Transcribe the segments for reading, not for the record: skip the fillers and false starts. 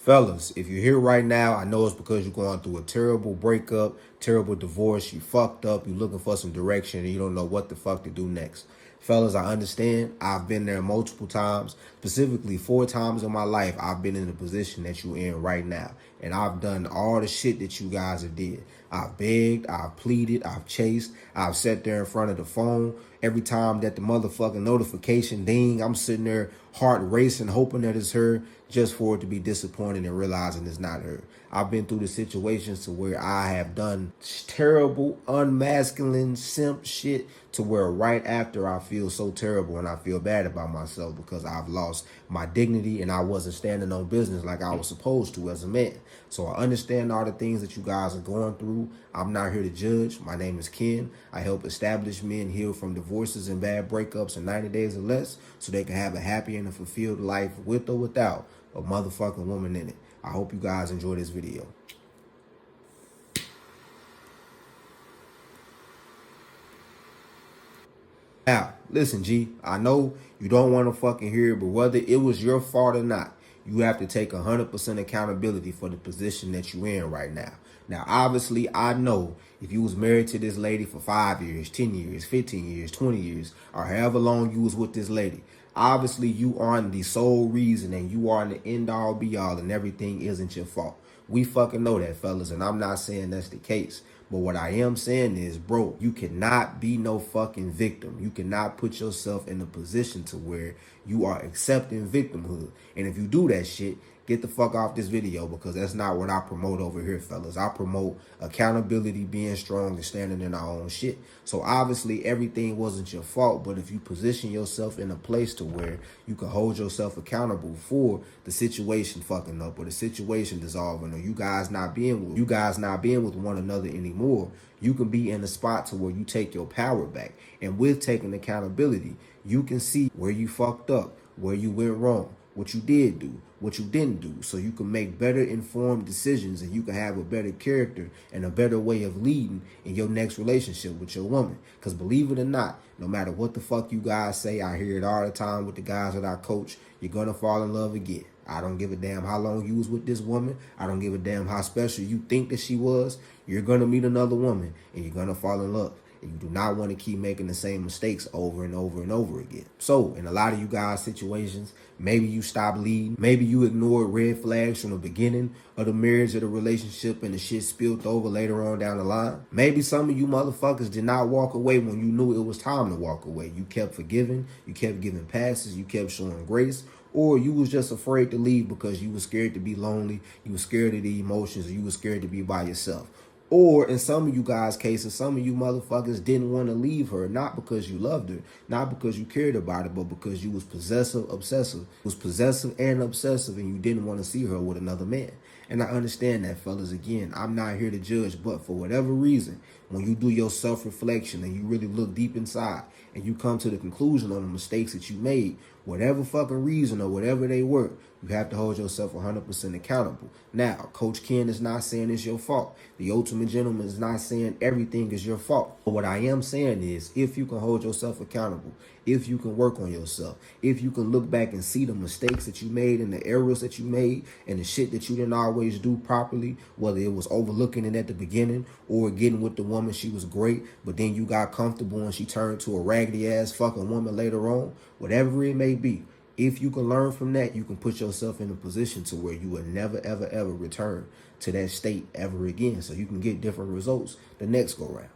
Fellas, if you're here right now, I know it's because you're going through a terrible breakup, terrible divorce, you fucked up, you're looking for some direction, and you don't know what the fuck to do next. Fellas, I understand. I've been there multiple times, specifically 4 times in my life. I've been in the position that you're in right now. And I've done all the shit that you guys have did. I've begged, I've pleaded, I've chased, I've sat there in front of the phone. Every time that the motherfucking notification ding, I'm sitting there heart racing, hoping that it's her, just for it to be disappointed and realizing it's not her. I've been through the situations to where I have done terrible, unmasculine, simp shit to where right after I feel so terrible and I feel bad about myself because I've lost my dignity and I wasn't standing on business like I was supposed to as a man. So I understand all the things that you guys are going through. I'm not here to judge. My name is Ken. I help established men heal from divorces and bad breakups in 90 days or less so they can have a happy and a fulfilled life with or without a motherfucking woman in it. I hope you guys enjoy this video. Now, listen, G, I know you don't want to fucking hear it, but whether it was your fault or not, you have to take 100% accountability for the position that you're in right now. Now, obviously, I know if you was married to this lady for 5 years, 10 years, 15 years, 20 years, or however long you was with this lady, obviously you aren't the sole reason and you aren't the end all be all and everything isn't your fault. We fucking know that, fellas, and I'm not saying that's the case. But what I am saying is, bro, you cannot be no fucking victim. You cannot put yourself in a position to where you are accepting victimhood. And if you do that shit, get the fuck off this video because that's not what I promote over here, fellas. I promote accountability, being strong, and standing in our own shit. So obviously everything wasn't your fault, but if you position yourself in a place to where you can hold yourself accountable for the situation fucking up or the situation dissolving or you guys not being with one another anymore, you can be in a spot to where you take your power back. And with taking accountability, you can see where you fucked up, where you went wrong, what you did do, what you didn't do, so you can make better informed decisions and you can have a better character and a better way of leading in your next relationship with your woman. Because believe it or not, no matter what the fuck you guys say, I hear it all the time with the guys that I coach, you're gonna fall in love again. I don't give a damn how long you was with this woman. I don't give a damn how special you think that she was. You're gonna meet another woman and you're gonna fall in love. And you do not want to keep making the same mistakes over and over and over again. So in a lot of you guys' situations, maybe you stop leading. Maybe you ignored red flags from the beginning of the marriage or the relationship and the shit spilled over later on down the line. Maybe some of you motherfuckers did not walk away when you knew it was time to walk away. You kept forgiving, you kept giving passes, you kept showing grace, or you was just afraid to leave because you was scared to be lonely, you was scared of the emotions, or you was scared to be by yourself. Or in some of you guys' cases, some of you motherfuckers didn't want to leave her, not because you loved her, not because you cared about it, but because you was possessive, obsessive. Was possessive and obsessive, and you didn't want to see her with another man. And I understand that, fellas. Again, I'm not here to judge, but for whatever reason, when you do your self-reflection and you really look deep inside and you come to the conclusion on the mistakes that you made, whatever fucking reason or whatever they were, you have to hold yourself 100% accountable. Now, Coach Ken is not saying it's your fault. The ultimate gentleman is not saying everything is your fault. But what I am saying is, if you can hold yourself accountable, if you can work on yourself, if you can look back and see the mistakes that you made and the errors that you made and the shit that you didn't always do properly, whether it was overlooking it at the beginning or getting with the woman, she was great, but then you got comfortable and she turned to a raggedy ass fucking woman later on, whatever it may be. If you can learn from that, you can put yourself in a position to where you will never, ever, ever return to that state ever again. So you can get different results the next go round.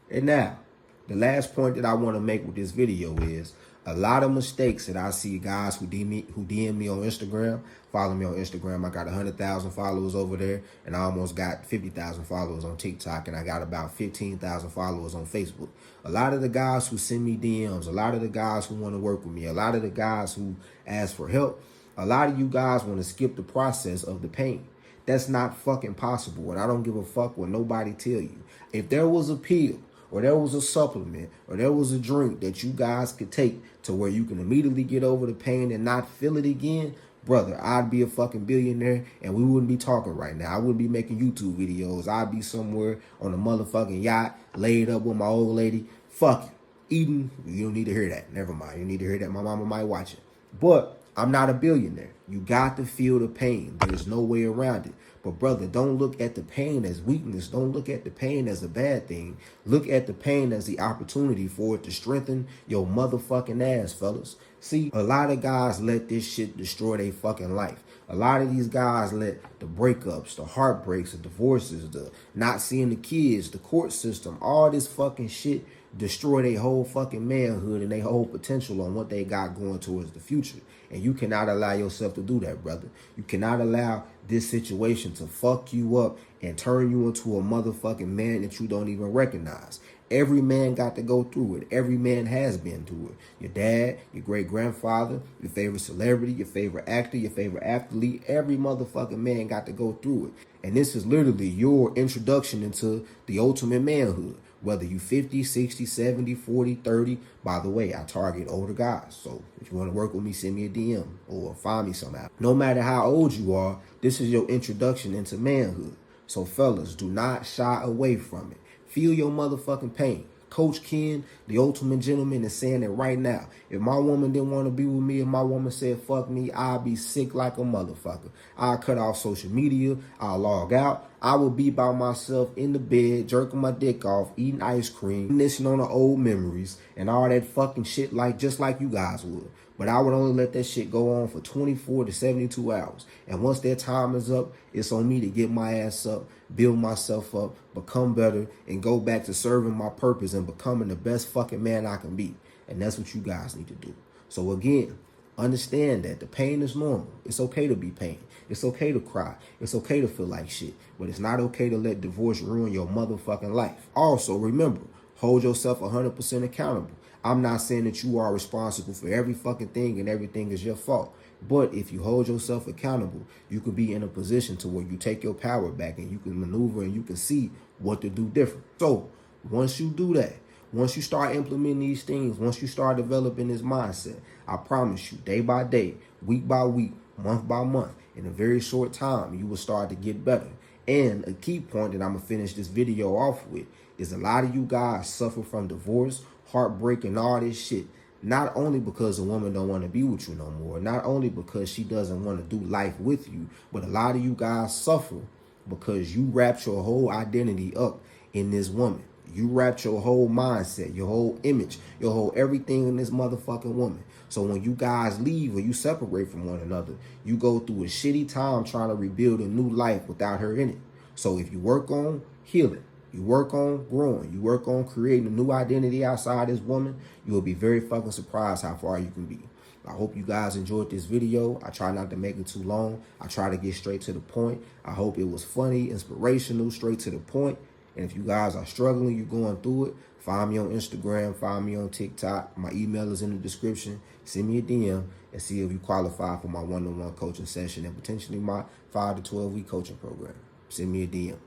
And now, the last point that I want to make with this video is a lot of mistakes that I see guys who DM me on Instagram, follow me on Instagram. I got 100,000 followers over there, and I almost got 50,000 followers on TikTok, and I got about 15,000 followers on Facebook. A lot of the guys who send me DMs, a lot of the guys who want to work with me, a lot of the guys who ask for help, a lot of you guys want to skip the process of the pain. That's not fucking possible, and I don't give a fuck what nobody tell you. If there was a pill, or there was a supplement, or there was a drink that you guys could take to where you can immediately get over the pain and not feel it again, brother, I'd be a fucking billionaire and we wouldn't be talking right now. I wouldn't be making YouTube videos. I'd be somewhere on a motherfucking yacht, laid up with my old lady. Fuck it. Eating, you don't need to hear that. Never mind. You need to hear that. My mama might watch it. But I'm not a billionaire. You got to feel the pain. There's no way around it. But brother, don't look at the pain as weakness. Don't look at the pain as a bad thing. Look at the pain as the opportunity for it to strengthen your motherfucking ass, fellas. See, a lot of guys let this shit destroy their fucking life. A lot of these guys let the breakups, the heartbreaks, the divorces, the not seeing the kids, the court system, all this fucking shit destroy their whole fucking manhood and their whole potential on what they got going towards the future. And you cannot allow yourself to do that, brother. You cannot allow this situation to fuck you up and turn you into a motherfucking man that you don't even recognize. Every man got to go through it. Every man has been through it. Your dad, your great-grandfather, your favorite celebrity, your favorite actor, your favorite athlete, every motherfucking man got to go through it. And this is literally your introduction into the ultimate manhood. Whether you 50, 60, 70, 40, 30. By the way, I target older guys. So if you want to work with me, send me a DM or find me somehow. No matter how old you are, this is your introduction into manhood. So fellas, do not shy away from it. Feel your motherfucking pain. Coach Ken, the ultimate gentleman, is saying it right now. If my woman didn't want to be with me, if my woman said fuck me, I'd be sick like a motherfucker. I'll cut off social media. I'll log out. I will be by myself in the bed, jerking my dick off, eating ice cream, reminiscing on the old memories and all that fucking shit just like you guys would. But I would only let that shit go on for 24 to 72 hours. And once that time is up, it's on me to get my ass up, build myself up, become better, and go back to serving my purpose and becoming the best fucking man I can be. And that's what you guys need to do. So again, understand that the pain is normal. It's okay to be pain. It's okay to cry. It's okay to feel like shit. But it's not okay to let divorce ruin your motherfucking life. Also, remember, hold yourself 100% accountable. I'm not saying that you are responsible for every fucking thing and everything is your fault. But if you hold yourself accountable, you can be in a position to where you take your power back and you can maneuver and you can see what to do different. So once you do that, once you start implementing these things, once you start developing this mindset, I promise you, day by day, week by week, month by month, in a very short time, you will start to get better. And a key point that I'm going to finish this video off with is a lot of you guys suffer from divorce, heartbreak, and all this shit. Not only because a woman don't want to be with you no more, not only because she doesn't want to do life with you, but a lot of you guys suffer because you wrapped your whole identity up in this woman. You wrapped your whole mindset, your whole image, your whole everything in this motherfucking woman. So when you guys leave or you separate from one another, you go through a shitty time trying to rebuild a new life without her in it. So if you work on healing, you work on growing, you work on creating a new identity outside this woman, you will be very fucking surprised how far you can be. I hope you guys enjoyed this video. I try not to make it too long. I try to get straight to the point. I hope it was funny, inspirational, straight to the point. And if you guys are struggling, you're going through it, find me on Instagram, find me on TikTok. My email is in the description. Send me a DM and see if you qualify for my one-on-one coaching session and potentially my 5 to 12 week coaching program. Send me a DM.